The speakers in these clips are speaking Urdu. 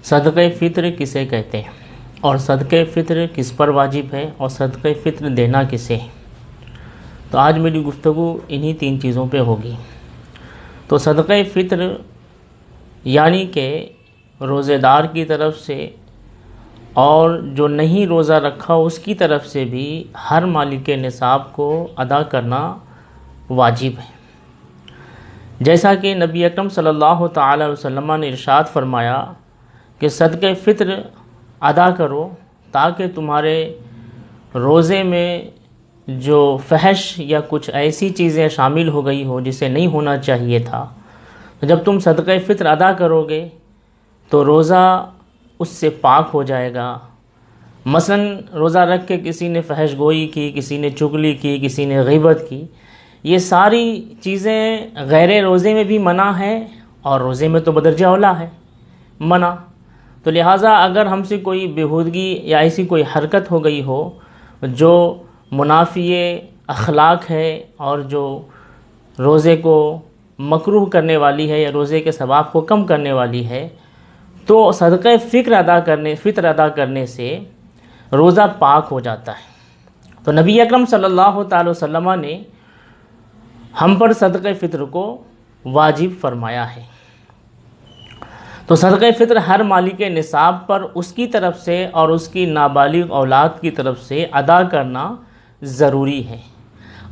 صدقہ فطر کسے کہتے ہیں اور صدقہ فطر کس پر واجب ہے اور صدقہ فطر دینا کسے ہے؟ تو آج میری گفتگو انہی 3 چیزوں پہ ہوگی۔ تو صدقہ فطر یعنی کہ روزے دار کی طرف سے اور جو نہیں روزہ رکھا اس کی طرف سے بھی ہر مالک نصاب کو ادا کرنا واجب ہے۔ جیسا کہ نبی اکرم صلی اللہ تعالی علیہ وسلم نے ارشاد فرمایا کہ صدقہ فطر ادا کرو تاکہ تمہارے روزے میں جو فحش یا کچھ ایسی چیزیں شامل ہو گئی ہو جسے نہیں ہونا چاہیے تھا، تو جب تم صدقہ فطر ادا کرو گے تو روزہ اس سے پاک ہو جائے گا۔ مثلا روزہ رکھ کے کسی نے فحش گوئی کی، کسی نے چغلی کی، کسی نے غیبت کی، یہ ساری چیزیں غیر روزے میں بھی منع ہے اور روزے میں تو بدرجہ اولیٰ ہے منع۔ تو لہٰذا اگر ہم سے کوئی بےہودگی یا ایسی کوئی حرکت ہو گئی ہو جو منافی اخلاق ہے اور جو روزے کو مکروہ کرنے والی ہے یا روزے کے ثواب کو کم کرنے والی ہے، تو صدقہ فطر ادا کرنے سے روزہ پاک ہو جاتا ہے۔ تو نبی اکرم صلی اللہ تعالی وسلم نے ہم پر صدقہ فطر کو واجب فرمایا ہے۔ تو صدقہ فطر ہر مالک نصاب پر اس کی طرف سے اور اس کی نابالغ اولاد کی طرف سے ادا کرنا ضروری ہے۔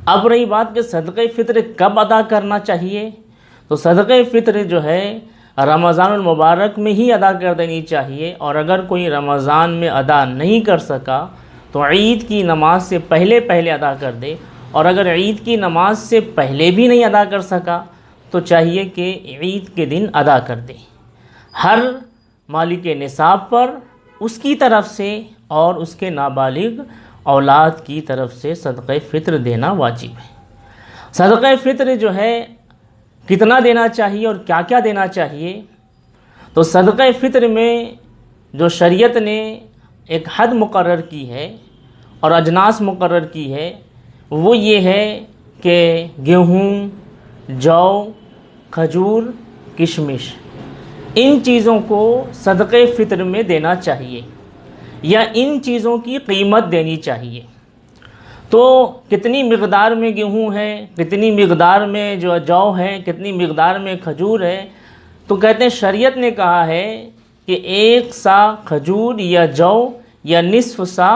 اب رہی بات کہ صدقہ فطر کب ادا کرنا چاہیے، تو صدقہ فطر جو ہے رمضان المبارک میں ہی ادا کر دینی چاہیے، اور اگر کوئی رمضان میں ادا نہیں کر سکا تو عید کی نماز سے پہلے ادا کر دے، اور اگر عید کی نماز سے پہلے بھی نہیں ادا کر سکا تو چاہیے کہ عید کے دن ادا کر دے۔ ہر مالک نصاب پر اس کی طرف سے اور اس کے نابالغ اولاد کی طرف سے صدقہ فطر دینا واجب ہے۔ صدقہ فطر جو ہے کتنا دینا چاہیے اور کیا کیا دینا چاہیے، تو صدقہ فطر میں جو شریعت نے ایک حد مقرر کی ہے اور اجناس مقرر کی ہے وہ یہ ہے کہ گیہوں، جو، کھجور، کشمش، ان چیزوں کو صدقہ فطر میں دینا چاہیے یا ان چیزوں کی قیمت دینی چاہیے۔ تو کتنی مقدار میں گیہوں ہے، کتنی مقدار میں جو ہے، کتنی مقدار میں کھجور ہے، تو کہتے ہیں شریعت نے کہا ہے کہ 1 سا کھجور یا جو یا نصف سا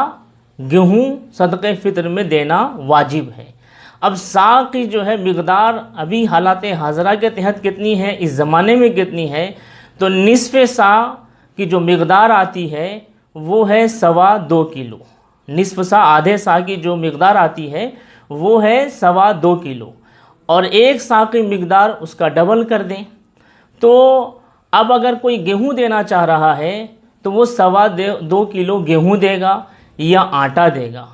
گیہوں صدقہ فطر میں دینا واجب ہے۔ اب سا کی جو ہے مقدار ابھی حالات حاضرہ کے تحت کتنی ہے، اس زمانے میں کتنی ہے، تو نصف سا کی جو مقدار آتی ہے وہ ہے 2.25 کلو۔ نصف سا، آدھے سا کی جو مقدار آتی ہے وہ ہے 2.25 کلو، اور 1 سا کی مقدار اس کا ڈبل کر دیں۔ تو اب اگر کوئی گیہوں دینا چاہ رہا ہے تو وہ 2.25 کلو گیہوں دے گا یا آٹا دے گا،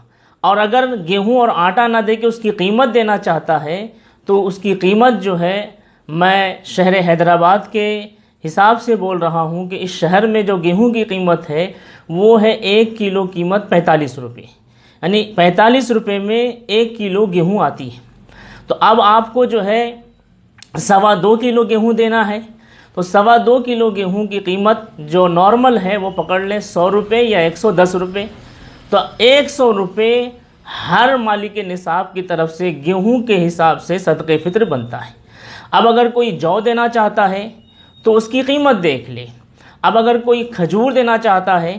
اور اگر گیہوں اور آٹا نہ دے کے اس کی قیمت دینا چاہتا ہے تو اس کی قیمت جو ہے، میں شہر حیدرآباد کے حساب سے بول رہا ہوں کہ اس شہر میں جو گیہوں کی قیمت ہے وہ ہے 1 کلو قیمت 45 روپے، یعنی 45 روپے میں 1 کلو گیہوں آتی ہے۔ تو اب آپ کو جو ہے 2.25 کلو گیہوں دینا ہے، تو 2.25 کلو گیہوں کی قیمت جو نارمل ہے وہ پکڑ لیں 100 روپے یا 110 روپے، تو 100 روپے ہر مالک نصاب کی طرف سے گیہوں کے حساب سے صدقہ فطر بنتا ہے۔ اب اگر کوئی جو دینا چاہتا ہے تو اس کی قیمت دیکھ لے، اب اگر کوئی کھجور دینا چاہتا ہے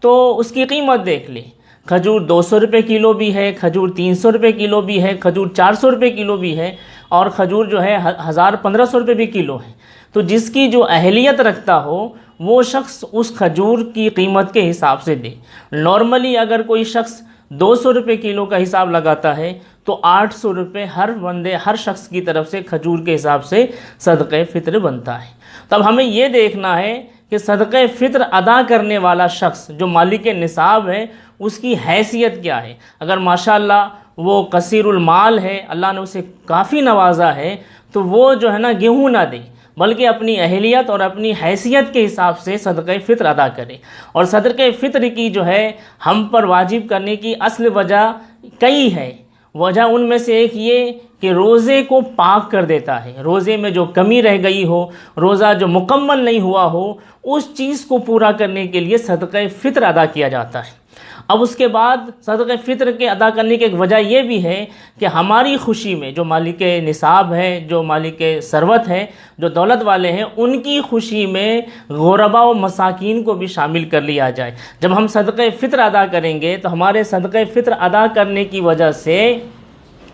تو اس کی قیمت دیکھ لے، کھجور 200 روپے کلو بھی ہے، کھجور 300 روپے کلو بھی ہے، کھجور 400 روپے کلو بھی ہے، اور کھجور جو ہے 1500 روپے بھی کلو ہے۔ تو جس کی جو اہلیت رکھتا ہو وہ شخص اس کھجور کی قیمت کے حساب سے دے۔ نارملی اگر کوئی شخص 200 روپے کلو کا حساب لگاتا ہے تو 800 روپے ہر شخص کی طرف سے کھجور کے حساب سے صدقہ فطر بنتا ہے۔ تب ہمیں یہ دیکھنا ہے کہ صدقہ فطر ادا کرنے والا شخص جو مالک نصاب ہے اس کی حیثیت کیا ہے۔ اگر ماشاءاللہ وہ کثیر المال ہے، اللہ نے اسے کافی نوازا ہے، تو وہ جو ہے نا گیہوں نہ دے بلکہ اپنی اہلیت اور اپنی حیثیت کے حساب سے صدقہ فطر ادا کرے۔ اور صدقہ فطر کی جو ہے ہم پر واجب کرنے کی اصل وجہ کئی ہے، وجہ ان میں سے ایک یہ کہ روزے کو پاک کر دیتا ہے، روزے میں جو کمی رہ گئی ہو، روزہ جو مکمل نہیں ہوا ہو، اس چیز کو پورا کرنے کے لیے صدقہ فطر ادا کیا جاتا ہے۔ اب اس کے بعد صدقہ فطر کے ادا کرنے کی ایک وجہ یہ بھی ہے کہ ہماری خوشی میں جو مالک نصاب ہے، جو مالک ثروت ہے، جو دولت والے ہیں، ان کی خوشی میں غربا و مساکین کو بھی شامل کر لیا جائے۔ جب ہم صدقہ فطر ادا کریں گے تو ہمارے صدقہ فطر ادا کرنے کی وجہ سے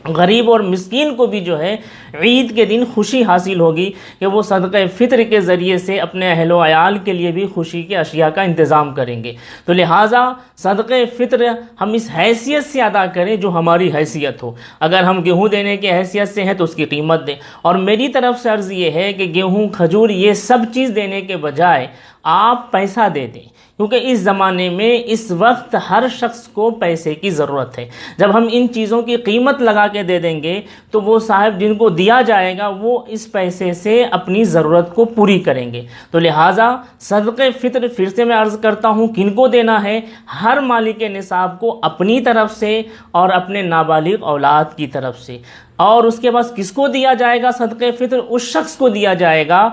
غریب اور مسکین کو بھی جو ہے عید کے دن خوشی حاصل ہوگی کہ وہ صدقہ فطر کے ذریعے سے اپنے اہل و عیال کے لیے بھی خوشی کے اشیاء کا انتظام کریں گے۔ تو لہٰذا صدقہ فطر ہم اس حیثیت سے ادا کریں جو ہماری حیثیت ہو۔ اگر ہم گیہوں دینے کی حیثیت سے ہیں تو اس کی قیمت دیں، اور میری طرف سے عرض یہ ہے کہ گیہوں، کھجور، یہ سب چیز دینے کے بجائے آپ پیسہ دے دیں، کیونکہ اس زمانے میں اس وقت ہر شخص کو پیسے کی ضرورت ہے۔ جب ہم ان چیزوں کی قیمت لگا کے دے دیں گے تو وہ صاحب جن کو دیا جائے گا وہ اس پیسے سے اپنی ضرورت کو پوری کریں گے۔ تو لہٰذا صدقہ فطر پھر سے میں عرض کرتا ہوں کن کو دینا ہے؟ ہر مالک نصاب کو اپنی طرف سے اور اپنے نابالغ اولاد کی طرف سے۔ اور اس کے بعد کس کو دیا جائے گا صدقہ فطر؟ اس شخص کو دیا جائے گا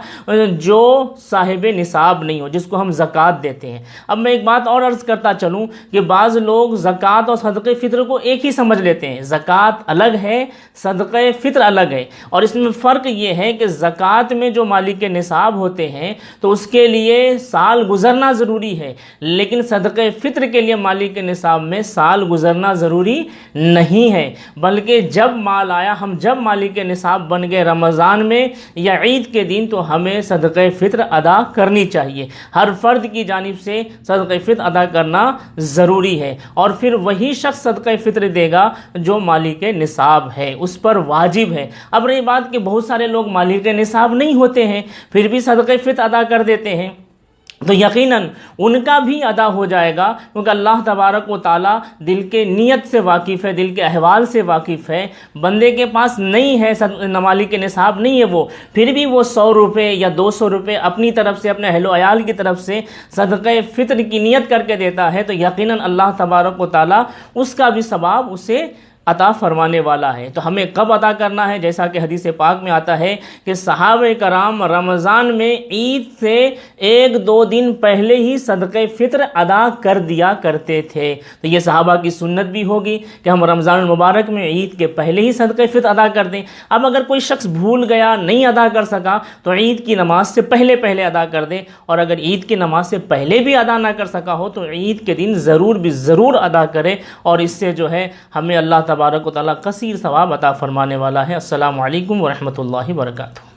جو صاحب نصاب نہیں ہو، جس کو ہم زکوٰۃ دیتے ہیں۔ اب میں ایک بات اور عرض کرتا چلوں کہ بعض لوگ زکوٰۃ اور صدقہ فطر کو ایک ہی سمجھ لیتے ہیں۔ زکوٰۃ الگ ہے، صدقہ فطر الگ ہے، اور اس میں فرق یہ ہے کہ زکوٰۃ میں جو مالک نصاب ہوتے ہیں تو اس کے لیے سال گزرنا ضروری ہے، لیکن صدقہ فطر کے لیے مالک نصاب میں سال گزرنا ضروری نہیں ہے، بلکہ جب مال آیا، ہم جب مالک نصاب بن گئے رمضان میں یا عید کے دن تو ہمیں صدقہ فطر ادا کرنی چاہیے۔ ہر فرد کی جانب سے صدقہ فطر ادا کرنا ضروری ہے، اور پھر وہی شخص صدقہ فطر دے گا جو مالک نصاب ہے، اس پر واجب ہے۔ اب رہی بات کہ بہت سارے لوگ مالک نصاب نہیں ہوتے ہیں پھر بھی صدقہ فطر ادا کر دیتے ہیں، تو یقیناً ان کا بھی ادا ہو جائے گا، کیونکہ اللہ تبارک و تعالیٰ دل کے نیت سے واقف ہے، دل کے احوال سے واقف ہے۔ بندے کے پاس نہیں ہے، مالک کے نصاب نہیں ہے وہ، پھر بھی وہ 100 روپے یا 200 روپے اپنی طرف سے، اپنے اہل و عیال کی طرف سے صدقہ فطر کی نیت کر کے دیتا ہے، تو یقیناً اللہ تبارک و تعالیٰ اس کا بھی ثواب اسے عطا فرمانے والا ہے۔ تو ہمیں کب ادا کرنا ہے؟ جیسا کہ حدیث پاک میں آتا ہے کہ صحابہ کرام رمضان میں عید سے 1-2 دن پہلے ہی صدقہ فطر ادا کر دیا کرتے تھے۔ تو یہ صحابہ کی سنت بھی ہوگی کہ ہم رمضان المبارک میں عید کے پہلے ہی صدقہ فطر ادا کر دیں۔ اب اگر کوئی شخص بھول گیا، نہیں ادا کر سکا، تو عید کی نماز سے پہلے ادا کر دے، اور اگر عید کی نماز سے پہلے بھی ادا نہ کر سکا ہو تو عید کے دن ضرور ادا کرے، اور اس سے جو ہے ہمیں اللہ تبارک و تعالیٰ کثیر ثواب عطا فرمانے والا ہے۔ السلام علیکم ورحمۃ اللہ وبرکاتہ۔